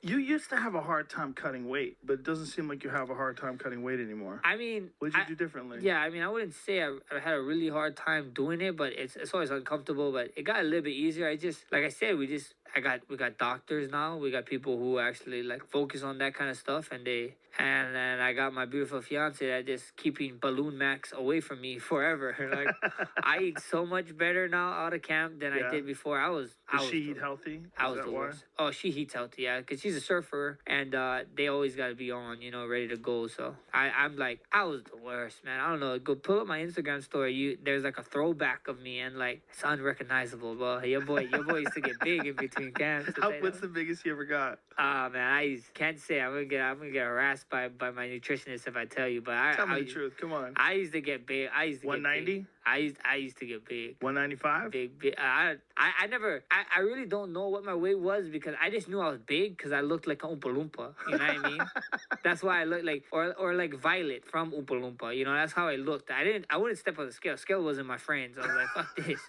You used to have a hard time cutting weight, but it doesn't seem like you have a hard time cutting weight anymore. I mean, what did you do differently? Yeah, I mean, I wouldn't say I had a really hard time doing it, but it's always uncomfortable. But it got a little bit easier. I just, like I said, we got doctors now. We got people who actually like focus on that kind of stuff, and then I got my beautiful fiance that just keeping Balloon Max away from me forever. Like I eat so much better now out of camp than I did before. Does she eat healthy? I was the worst. Oh, she eats healthy, yeah, because she's a surfer, and they always got to be on, ready to go. So I'm like, I was the worst, man. I don't know. Go pull up my Instagram story. There's like a throwback of me, and like it's unrecognizable, bro. Your boy used to get big in between camps. What's the biggest you ever got? Man, I can't say. I'm gonna get harassed by my nutritionist if I tell you. But tell me the truth. Come on. I used to get big. 190. I used to get big. 195. Big. I really don't know what my weight was because I just knew I was big because I looked like an Oompa Loompa. You know what I mean? That's why I looked like or like Violet from Oompa Loompa. That's how I looked. I wouldn't step on the scale. Scale wasn't my friend. So I was like, fuck this.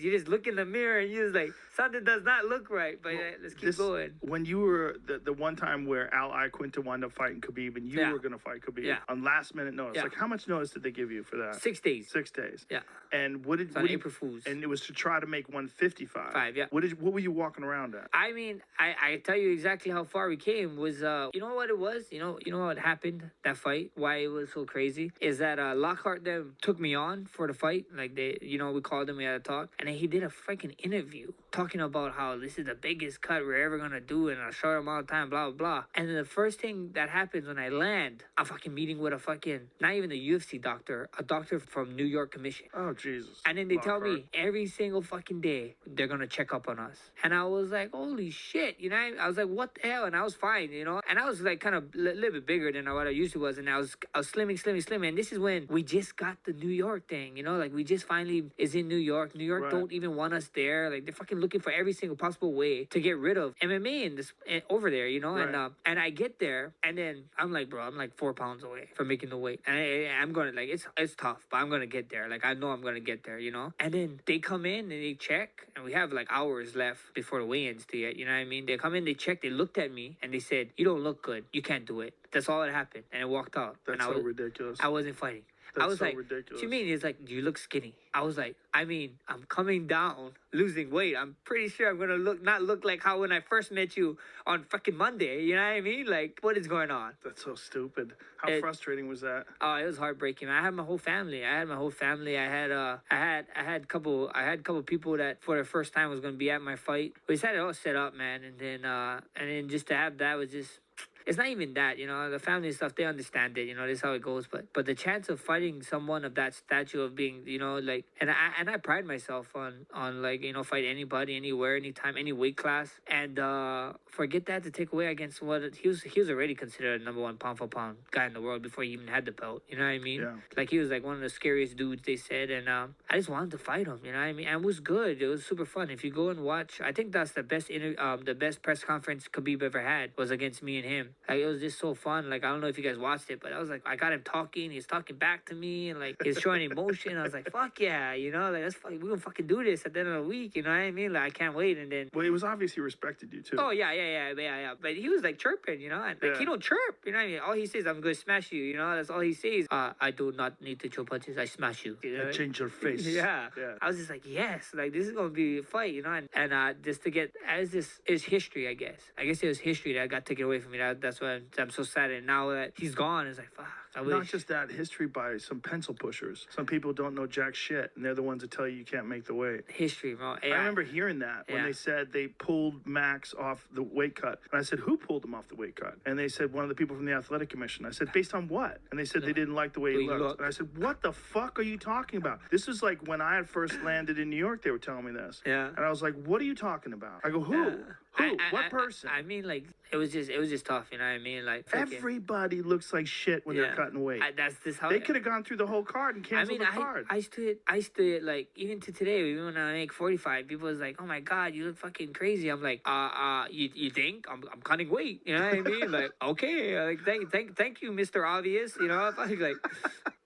You just look in the mirror and you just like, something does not look right, but let's keep going. When you were, the one time where Al Iaquinta wound up fighting Khabib and you were going to fight Khabib on last minute notice, like how much notice did they give you for that? 6 days. 6 days. Yeah. And what did April Fools. And it was to try to make 155. Yeah. What were you walking around at? I mean, I tell you exactly how far we came was, you know what it was? You know what happened, that fight? Why it was so crazy? Is that Lockhart them took me on for the fight. Like we called him, we had a talk. And then he did a freaking interview talking about how this is the biggest cut we're ever gonna do in a short amount of time, blah, blah, blah. And then the first thing that happens when I land, a fucking meeting with not even a UFC doctor, a doctor from New York Commission. Oh, Jesus. And then they tell me every single fucking day they're gonna check up on us. And I was like, holy shit, I was like, what the hell? And I was fine, And I was like kind of a little bit bigger than what I usually was. And I was slimming. And this is when we just got the New York thing, like we just finally is in New York. New York don't even want us there. Like they're fucking looking for every single possible way to get rid of MMA in this over there, and I get there and then I'm like, bro, I'm like 4 pounds away from making the weight, and I'm gonna like it's tough, but I'm gonna get there. Like I know I'm gonna get there, And then they come in and they check, and we have like hours left before the weigh-ins to it. You know what I mean? They come in, they check, they looked at me, and they said, "You don't look good. You can't do it." That's all that happened, and I walked out. That's so ridiculous. I wasn't fighting. That's I was so like, ridiculous. What you mean? It's like, you look skinny. I was like, I mean, I'm coming down, losing weight. I'm pretty sure I'm gonna not look like how when I first met you on fucking Monday. You know what I mean? Like, what is going on? That's so stupid. How frustrating was that? Oh, it was heartbreaking. I had my whole family. I had a couple people that for the first time was gonna be at my fight. We just had it all set up, man. And then just to have that was just. It's not even that, the family and stuff, they understand it, this is how it goes. But the chance of fighting someone of that stature of being, like, and I pride myself on like, fight anybody, anywhere, anytime, any weight class. And forget that to take away against what he was already considered a #1 pound for pound guy in the world before he even had the belt. You know what I mean? Yeah. Like he was like one of the scariest dudes, they said. And I just wanted to fight him, you know what I mean? And it was good. It was super fun. If you go and watch, I think that's the best press conference Khabib ever had was against me and him. Like, it was just so fun. Like, I don't know if you guys watched it, but I was like, I got him talking. He's talking back to me, and like, he's showing emotion. I was like, fuck yeah, like, we're gonna fucking do this at the end of the week. You know what I mean? Like, I can't wait. And then, well, it was obvious he respected you too. Oh yeah. But he was like chirping, and like he don't chirp. You know what I mean? All he says, I'm gonna smash you. That's all he says. I do not need to throw punches. I smash you. I change your face. Yeah. I was just like, yes, like this is gonna be a fight, and just to get as this is history, I guess. I guess it was history that got taken away from me. That's why I'm so sad. And now that he's gone, it's like, fuck. Not just that, history by some pencil pushers. Some people don't know jack shit, and they're the ones that tell you can't make the weight. History, bro. I remember hearing that when they said they pulled Max off the weight cut. And I said, who pulled him off the weight cut? And they said, one of the people from the athletic commission. I said, based on what? And they said they didn't like the way he looked. And I said, what the fuck are you talking about? This was like when I had first landed in New York, they were telling me this. Yeah. And I was like, what are you talking about? I go, who? Who? What person? I mean, like, it was just tough, you know what I mean? Like, everybody looks like shit when they're cutting weight. That's just how they could have gone through the whole card and canceled the card. I stood like, even to today, even when I make 45, people was like, oh my god, you look fucking crazy. I'm like, you think I'm cutting weight? You know what I mean? Like, okay, like thank you, Mr. Obvious. Like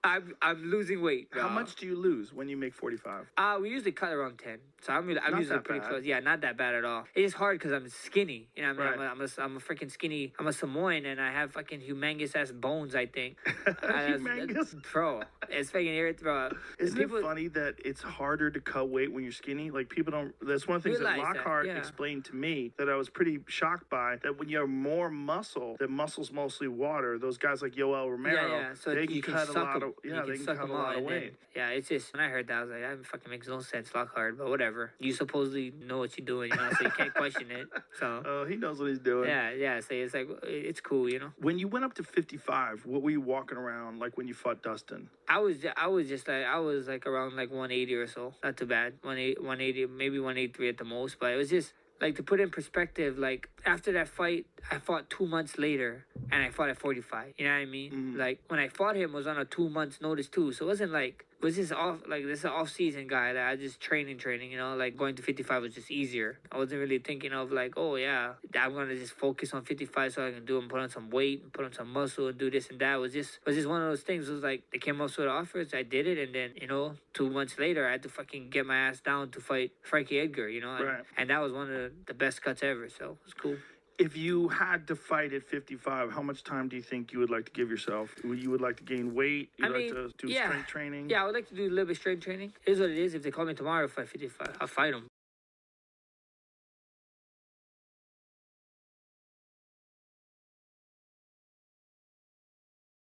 I'm losing weight. How much do you lose when you make 45? We usually cut around 10 So I'm Not usually that pretty bad. close. Yeah, not that bad at all. It's just hard because I'm skinny. You know what I mean? Right. I'm a freaking skinny. I'm a Samoan and I have fucking humongous ass bones, I think. Humongous? Bro, it's fucking irritating, bro. Isn't it funny that it's harder to cut weight when you're skinny? Like, people don't. That's one of the things that Realize that, Lockhart yeah. explained to me that I was pretty shocked by. That when you have more muscle, that muscle's mostly water. Those guys like Yoel Romero, Yeah. So they you can can cut a suck lot them. of. Yeah, they can cut a lot of weight. Yeah, it's just when I heard that I was like, that fucking makes no sense, Lockhart. But whatever. You supposedly know what you're doing, you know, so you can't question it. So. Oh, he knows what he's doing. Yeah. So it's like it's cool, you know. When you went up to 55, what were you walking around like when you fought Dustin? I was like around like 180 or so. Not too bad. 180, maybe 183 at the most. But it was just like, to put in perspective, like after that fight, I fought 2 months later and I fought at 45. You know what I mean? Like when I fought him was on a 2 months notice too. So it wasn't like, was this off, like this is an off season guy that I just training, you know, like going to 55 was just easier. I wasn't really thinking of like, oh yeah, I'm gonna just focus on 55 so I can do and put on some weight and put on some muscle and do this and that. It was just one of those things. It was like they came up with offers, I did it, and then, you know, 2 months later I had to fucking get my ass down to fight Frankie Edgar, you know, and that was one of the best cuts ever. So it was cool. If you had to fight at 55, how much time do you think you would like to give yourself? You would like to gain weight? You would like to do strength training? Yeah, I would like to do a little bit strength training. It is what it is. If they call me tomorrow to fight 55, I'll fight them.